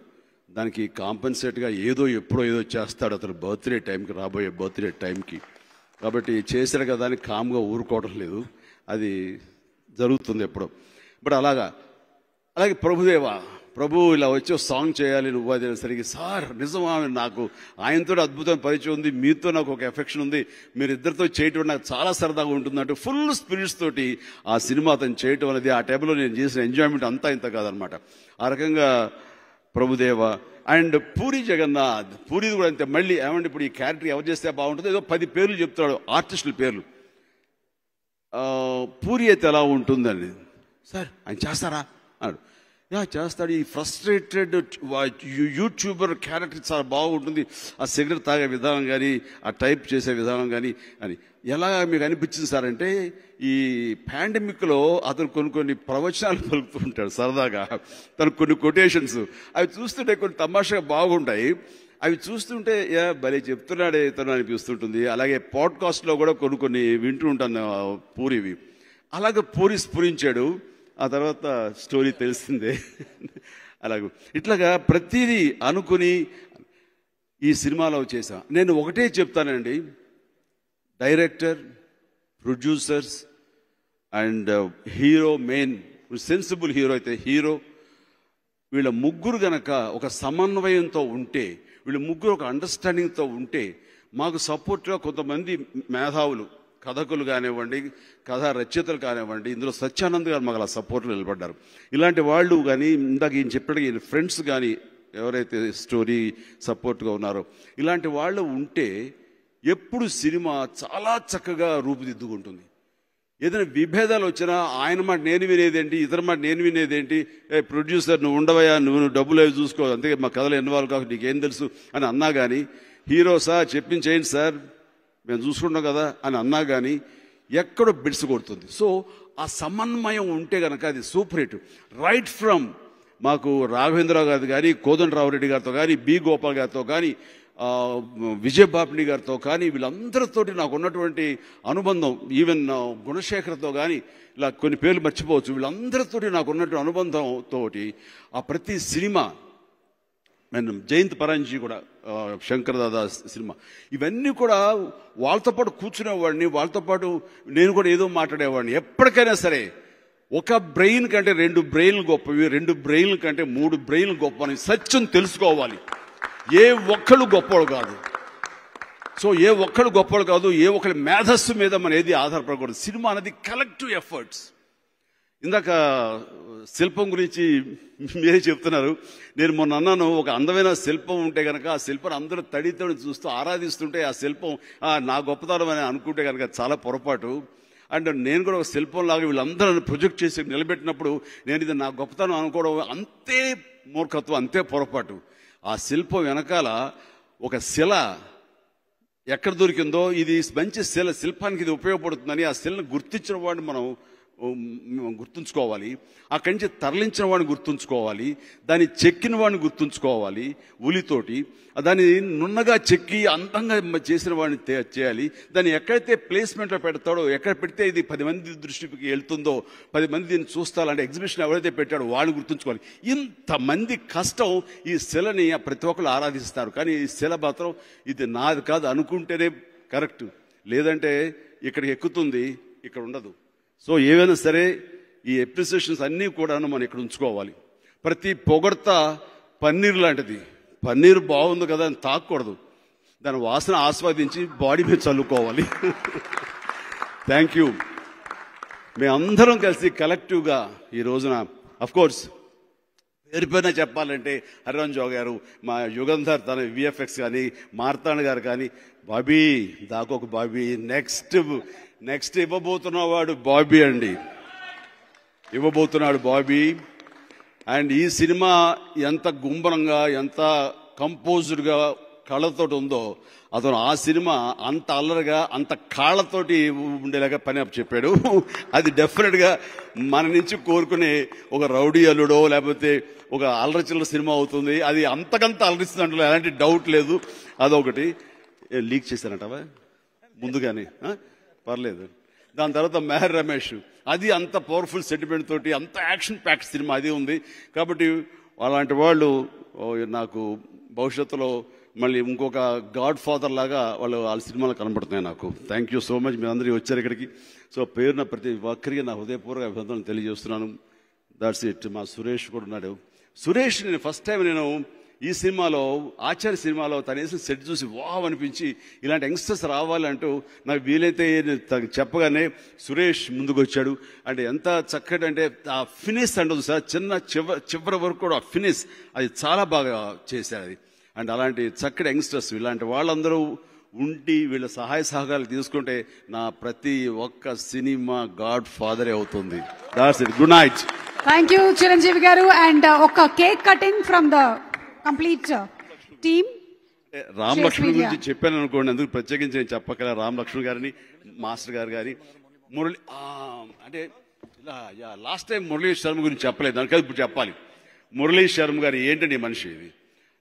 దానికి కాంపెన్సేట్గా ఎప్పుడో ఏదో చేస్తాడు అతను బర్త్డే టైంకి, రాబోయే బర్త్డే టైంకి. కాబట్టి చేశాడు కదా అని కామ్గా ఊరుకోవడం లేదు, అది జరుగుతుంది ఎప్పుడో. బట్ అలాగే ప్రభు ఇలా వచ్చి సాంగ్ చేయాలి నువ్వు అది సరిగ్గా సార్ నిజమా, నాకు ఆయనతో అద్భుతమైన పరిచయం ఉంది, మీతో నాకు ఒక ఎఫెక్షన్ ఉంది, మీరిద్దరితో చేయటం నాకు చాలా సరదాగా ఉంటుందంటే ఫుల్ స్పిరిట్స్ తోటి ఆ సినిమా అతను చేయటం అనేది ఆ టైంలో నేను చేసిన ఎంజాయ్మెంట్ అంతా ఇంత కాదనమాట. ఆ రకంగా ప్రభుదేవ అండ్ పూరి జగన్నాథ్, పూరిది కూడా అంతే. మళ్ళీ ఏమంటే ఇప్పుడు ఈ క్యారెక్టర్ ఎవరు చేస్తే బాగుంటుందో ఏదో 10 పేర్లు చెప్తాడు, ఆర్టిస్టుల పేర్లు. పూరి అయితే ఎలా ఉంటుందండి సార్ ఆయన చేస్తారా అన్నాడు. చేస్తాడు. ఈ ఫ్రస్ట్రేటెడ్ యూట్యూబర్ క్యారెక్టర్ చాలా బాగుంటుంది, ఆ సిగరెట్ తాగే విధానం కానీ ఆ టైప్ చేసే విధానం కానీ అని. ఎలా మీకు అనిపించింది సార్ అంటే ఈ పాండమిక్లో అతను కొన్ని ప్రవచనాలు పలుకుతూ ఉంటాడు సరదాగా, తను కొన్ని కొటేషన్స్ అవి చూస్తుంటే కొన్ని తమాషాగా బాగుంటాయి. అవి చూస్తుంటే భలే చెప్తున్నాడే తను అనిపిస్తుంటుంది. అలాగే పాడ్కాస్ట్లో కూడా కొన్ని వింటూ ఉంటాను పూరివి. అలాగే పూరి స్ఫురించాడు. ఆ తర్వాత స్టోరీ తెలిసిందే. ఇట్లాగా ప్రతిదీ అనుకుని ఈ సినిమాలో చేశా. నేను ఒకటే చెప్తానండి, director, producers and hero, main sensible hero అయితే హీరో, వీళ్ళ ముగ్గురు గనక ఒక సమన్వయంతో ఉంటే, వీళ్ళ ముగ్గురు ఒక అండర్స్టాండింగ్తో ఉంటే, మాకు సపోర్ట్గా కొంతమంది మేధావులు, కథకులు కానివ్వండి, కథా రచయితలు కానివ్వండి, ఇందులో సత్యానంద్ గారు మాకు అలా సపోర్ట్లు నిలబడ్డారు. ఇలాంటి వాళ్ళు కానీ ఇందాక ఈయన చెప్పినట్టు ఈయన ఫ్రెండ్స్ కానీ ఎవరైతే స్టోరీ సపోర్ట్గా ఉన్నారో ఇలాంటి వాళ్ళు ఉంటే ఎప్పుడు సినిమా చాలా చక్కగా రూపుదిద్దుకుంటుంది. ఏదైనా విభేదాలు వచ్చినా ఆయన మాట నేను వినేదేంటి, ఇతర మాట నేను వినేదేంటి, ప్రొడ్యూసర్ నువ్వు ఉండవయా, నువ్వు డబ్బులు అవి చూసుకో, అంతే మా కథలు ఇన్వాల్వ్ కాదు నీకేం తెలుసు అని అన్నా కానీ, హీరో సార్ చెప్పించేయండి సార్ మేము చూసుకుంటాం కదా అని అన్నా కానీ ఎక్కడో బిడ్స్ కొడుతుంది. సో ఆ సమన్వయం ఉంటే కనుక అది సూపర్ హిట్. రైట్ ఫ్రమ్ మాకు రాఘవేంద్రరావు గారితో కానీ, కోదండరావు రెడ్డి గారితో కానీ, బి గోపాల్ గారితో కానీ, విజయబాపిని గారితో కానీ, వీళ్ళందరితోటి నాకు ఉన్నటువంటి అనుబంధం, ఈవెన్ గుణశేఖర్తో కానీ, ఇలా కొన్ని పేర్లు మర్చిపోవచ్చు, వీళ్ళందరితోటి నాకు ఉన్నటువంటి అనుబంధంతో ఆ ప్రతి సినిమా, నేను జయంత్ పరాంజీ కూడా శంకర్ దాదా సినిమా, ఇవన్నీ కూడా వాళ్ళతో పాటు కూర్చునేవాడిని, వాళ్ళతో పాటు నేను కూడా ఏదో మాట్లాడేవాడిని. ఎప్పటికైనా సరే ఒక బ్రెయిన్ కంటే 2 బ్రెయిన్లు గొప్పవి, 2 బ్రెయిన్ల కంటే 3 బ్రెయిన్లు గొప్ప అని సత్యం తెలుసుకోవాలి. ఏ ఒక్కళ్ళు గొప్పవాడు కాదు. సో ఏ ఒక్కళ్ళు గొప్పవాడు కాదు, ఏ ఒక్కరి మేధస్సు మీద మన ఏది ఆధారపడకూడదు. సినిమా అనేది కలెక్టివ్ ఎఫర్ట్స్. ఇందాక శిల్పం గురించి మీరే చెప్తున్నారు. నేను మొన్న అన్నాను, ఒక అందమైన శిల్పం ఉంటే కనుక ఆ శిల్పం అందరూ తడితో చూస్తూ ఆరాధిస్తుంటే ఆ శిల్పం నా గొప్పతనం అని అనుకుంటే కనుక చాలా పొరపాటు. అండ్ నేను కూడా ఒక శిల్పం లాగా వీళ్ళందరూ ప్రొజెక్ట్ చేసి నిలబెట్టినప్పుడు నేను ఇది నా గొప్పతనం అనుకోవడం అంతే మూర్ఖత్వం, అంతే పొరపాటు. ఆ శిల్పం వెనకాల ఒక శిల ఎక్కడ దొరికిందో ఇది మంచి శిల్పానికి ఇది ఉపయోగపడుతుందని ఆ శిలను గుర్తించిన వాడిని మనం గుర్తుంచుకోవాలి. అక్కడి నుంచి తరలించిన వాడిని గుర్తుంచుకోవాలి. దాన్ని చెక్కిన వాడిని గుర్తుంచుకోవాలి. ఉలితోటి దాన్ని నున్నగా చెక్కి అందంగా చేసిన వాడిని చేయాలి. దాన్ని ఎక్కడైతే ప్లేస్మెంట్లో పెడతాడో, ఎక్కడ పెడితే ఇది 10 మంది దృష్టికి వెళ్తుందో, 10 మంది దీన్ని చూస్తారంటే ఎగ్జిబిషన్ ఎవరైతే పెట్టాడో వాడిని గుర్తుంచుకోవాలి. ఇంతమంది కష్టం ఈ శిలని ప్రతి ఒక్కరు ఆరాధిస్తారు. కానీ ఈ శిల మాత్రం ఇది నాది కాదు అనుకుంటేనే కరెక్ట్, లేదంటే ఇక్కడికి ఎక్కుతుంది, ఇక్కడ ఉండదు. సో ఏవైనా సరే ఈ అప్రిసియేషన్స్ అన్నీ కూడా మనం ఇక్కడ ఉంచుకోవాలి. ప్రతి పొగడ్త పన్నీర్ లాంటిది. పన్నీర్ బాగుంది కదా అని తాకూడదు, దాని వాసన ఆస్వాదించి బాడీ మీద చల్లుకోవాలి. Thank you. మేమందరం కలిసి కలెక్టివ్గా ఈ రోజున అఫ్కోర్స్ పేరు పేరున చెప్పాలంటే హరిరాంజావు గారు, మా యుగంధర్ తన విఎఫ్ఎక్స్ కానీ, మార్తాండ్ గారు కానీ, బాబీ దాకొక బాబీ, నెక్స్ట్ ఇవ్వబోతున్నవాడు బాబీ అండి, ఇవ్వబోతున్నాడు బాబీ. అండ్ ఈ సినిమా ఎంత గుంభనంగా, ఎంత కంపోజ్డ్గా కళ్ళతో ఉందో, అతను ఆ సినిమా అంత అల్లరిగా, అంత కాళ్ళతోటి ఉండేలాగా పని చెప్పాడు. అది డెఫినెట్గా మన నుంచి కోరుకునే ఒక రౌడీ అల్లుడో లేకపోతే ఒక అల్లరి చిల్లర సినిమా అవుతుంది. అది అంతకంత అల్లరిస్తుంది అంటే ఎలాంటి డౌట్ లేదు. అదొకటి. లీక్ చేశానంటవా ముందుగానే, పర్లేదు. దాని తర్వాత మెహర్ రమేష్, అది అంత పవర్ఫుల్ సెంటిమెంట్ తోటి అంత యాక్షన్ ప్యాక్డ్ సినిమా అది ఉంది. కాబట్టి అలాంటి వాళ్ళు నాకు భవిష్యత్తులో మళ్ళీ ఇంకొక గాడ్ ఫాదర్ లాగా వాళ్ళ సినిమాలు కనబడుతున్నాయి నాకు. Thank you so much. మీ అందరూ వచ్చారు ఇక్కడికి. సో పేరున ప్రతి ఒక్కరికి నా హృదయపూర్వక అభినందనలు తెలియజేస్తున్నాను. That's it. మా సురేష్ కూడా ఉన్నాడు. సురేష్ నేను ఫస్ట్ టైం నేను ఈ సినిమాలో, ఆచార్య సినిమాలో తను వేసిన సెట్ చూసి వావ్ అనిపించి ఇలాంటి యంగ్స్టర్స్ రావాలంటూ నాకు వీలైతే చెప్పగానే సురేష్ ముందుకు వచ్చాడు. అంటే ఎంత చక్కటి అంటే ఆ ఫినిష్ అంటుంది సార్, చిన్న చివరి వరకు కూడా ఆ ఫినిష్ అది చాలా బాగా చేశారు అది. అండ్ అలాంటి చక్కటి యంగ్స్టర్స్ ఇలాంటి వాళ్ళందరూ ఉండి వీళ్ళ సహాయ సహకారాలు తీసుకుంటే నా ప్రతి ఒక్క సినిమా గాడ్ ఫాదరే అవుతుంది. That's it. Good night. Thank you Chiranjeevi garu. And ఒక cake cutting from the complete team. Ram Lakshman గురించి చెప్పాను అనుకోండి, అందుకు ప్రత్యేకించి నేను చెప్పగల. రామ్ లక్ష్మణ్ గారిని, మాస్టర్ గారు గారి, మురళి అంటే ఇలా లాస్ట్ టైం మురళీ శర్మ గురించి చెప్పలేదు, దానికది ఇప్పుడు చెప్పాలి. మురళీ శర్మ గారు ఏంటండి మనిషి ఇది.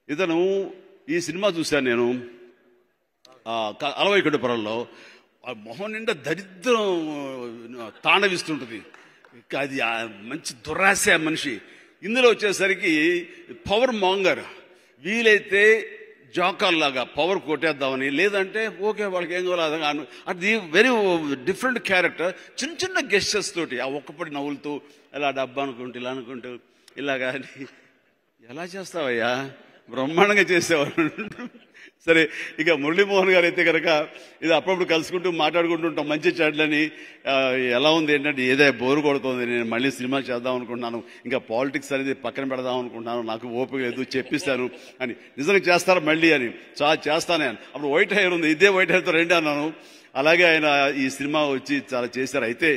ఇతను ఈ సినిమా చూశాను నేను అలవైకుంఠపురంలో. మొహం నిండా దరిద్రం తాండవిస్తుంటుంది. అది మంచి దురాశ మనిషి. ఇందులో వచ్చేసరికి పవర్ మాంగర్. వీలైతే జోకర్లాగా పవర్ కొట్టేద్దామని, లేదంటే ఓకే వాళ్ళకి ఏం కావాలి. అది వెరీ డిఫరెంట్ క్యారెక్టర్. చిన్న చిన్న గెస్టర్స్ తోటి ఆ ఒక్కపడి నవ్వులతో ఇలా డబ్బా అనుకుంటూ ఇలా అనుకుంటూ ఇలాగా. ఎలా చేస్తావయ్యా, బ్రహ్మాండంగా చేసేవారు. సరే, ఇక మురళీమోహన్ గారు అయితే కనుక ఇది అప్పుడప్పుడు కలుసుకుంటూ మాట్లాడుకుంటుంటాం మంచి చెడ్లని. ఎలా ఉంది ఏంటంటే ఏదో బోరు కొడుతుంది, నేను మళ్ళీ సినిమా చేద్దాం అనుకుంటున్నాను, ఇంకా పాలిటిక్స్ అనేది పక్కన పెడదాం అనుకుంటున్నాను, నాకు ఓపిక లేదు, చెప్పిస్తాను అని. నిజంగా చేస్తారా మళ్ళీ అని. చేస్తానే అని. అప్పుడు వైట్ హెయిర్ ఉంది, ఇదే వైట్ హెయిర్తో రండి అన్నాను. అలాగే ఆయన ఈ సినిమా వచ్చి చాలా చేశారు. అయితే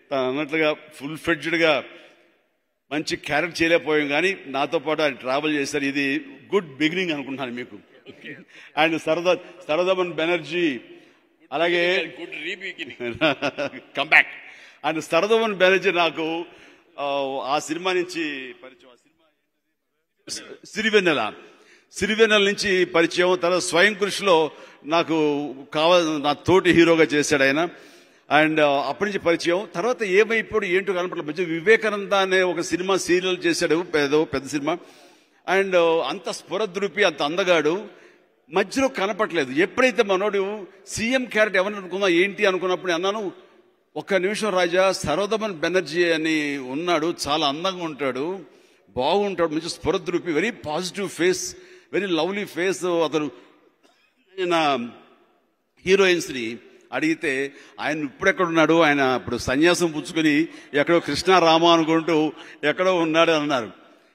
తను అన్నట్లుగా ఫుల్ ఫ్లెడ్జ్డ్గా మంచి క్యారెక్టర్ చేయలేకపోయాం, కానీ నాతో పాటు ఆయన ట్రావెల్ చేశారు. ఇది గుడ్ బిగినింగ్ అనుకుంటున్నాను మీకు. అండ్ సరదమన్ బెనర్జీ, అలాగే గుడ్ కమ్బ్యాక్. అండ్ సరదమన్ బెనర్జీ నాకు ఆ సినిమా నుంచి పరిచయం. సిరివెన్నెల నుంచి పరిచయం. తర్వాత స్వయం కృషిలో నాకు నా తోటి హీరోగా చేశాడు ఆయన. అండ్ అప్పటి నుంచి పరిచయం. తర్వాత ఏమైపోయాడు ఏంటో కనపడలేదు. మధ్య వివేకానంద అనే ఒక సినిమా సీరియల్ చేశాడు, పెద్ద సినిమా. అండ్ అంత స్ఫురద్రూపి, అంత అందగాడు, మధ్యలో కనపట్లేదు. ఎప్పుడైతే మనోడు సీఎం క్యారెక్టర్ ఎవరిని అనుకుందా ఏంటి అనుకున్నప్పుడు అన్నాను, ఒక్క నిమిషం రాజా, సరోదమన్ బెనర్జీ అని ఉన్నాడు, చాలా అందంగా ఉంటాడు, బాగుంటాడు, మంచి స్ఫురద్రూపి, very positive face, very lovely face. అతను హీరోయిన్స్ని అడిగితే ఆయన ఇప్పుడెక్కడున్నాడు, ఆయన ఇప్పుడు సన్యాసం పుచ్చుకొని ఎక్కడో కృష్ణారామ అనుకుంటూ ఎక్కడో ఉన్నాడు అన్నారు.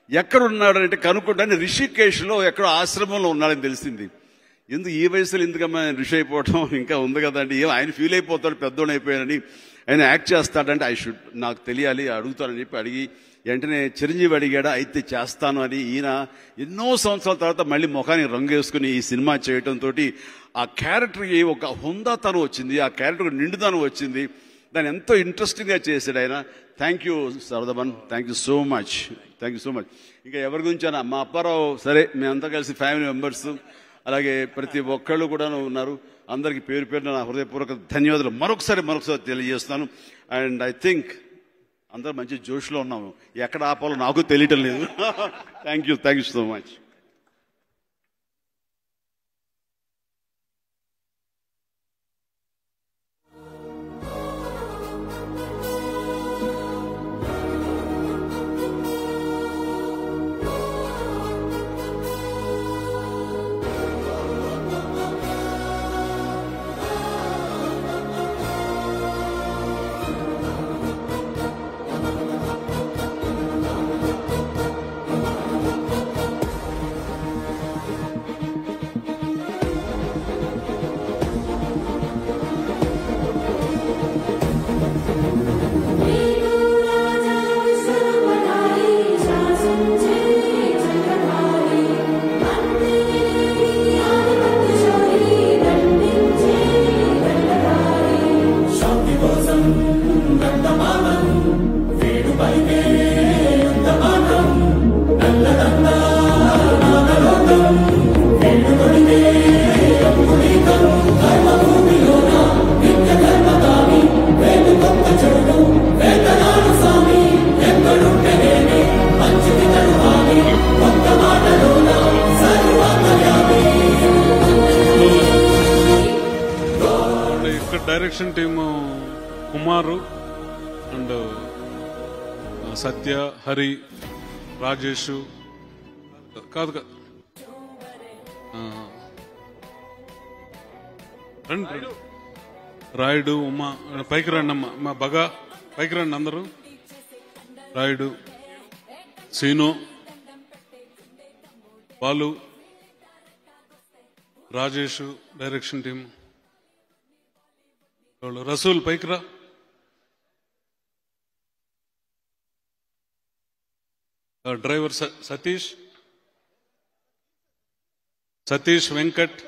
ఎక్కడున్నాడు అంటే కనుక్కుంటాను, రిషికేశ్లో ఎక్కడో ఆశ్రమంలో ఉన్నాడని తెలిసింది. ఎందుకు ఈ వయసులో ఎందుకమ్మా ఋషి అయిపోవటం ఇంకా ఉంది కదండి, ఆయన ఫీల్ అయిపోతాడు పెద్దోడు అయిపోయానని. ఆయన యాక్ట్ చేస్తాడంటే నాకు తెలియాలి, అడుగుతానని చెప్పి అడిగి వెంటనే చిరంజీవి అడిగాడా, అయితే చేస్తాను అని. ఈయన ఎన్నో సంవత్సరాల తర్వాత మళ్ళీ ముఖానికి రంగు వేసుకుని ఈ సినిమా చేయడంతో ఆ క్యారెక్టర్కి ఒక హుందాతనం వచ్చింది, ఆ క్యారెక్టర్ నిండుదనం వచ్చింది. దాన్ని ఎంతో ఇంట్రెస్టింగ్గా చేశాడు ఆయన. థ్యాంక్ యూ సరదమన్, thank you so much, thank you so much. ఇంకా ఎవరి గురించి అన్న మా అప్పారావు, సరే మేమంతా కలిసి ఫ్యామిలీ మెంబర్స్, అలాగే ప్రతి ఒక్కళ్ళు కూడా ఉన్నారు. అందరికీ పేరు పేరున నా హృదయపూర్వక ధన్యవాదాలు మరొకసారి తెలియజేస్తాను. అండ్ ఐ థింక్ అందరూ మంచి జోష్లో ఉన్నాము, ఎక్కడ ఆపాలో నాకు తెలియటం లేదు. Thank you so much. Direction team Kumar and Satya, Hari, Rajesh, కాదు రాయుడు, ఉమా, పైకి రండి అమ్మ, మా బగా పైకి రండి అందరూ. రాయుడు, సీను, బాలు, రాజేష్, డైరెక్షన్ టీం, రసూల్ పైకి రా, డ్రైవర్ సతీష్ వెంకట్,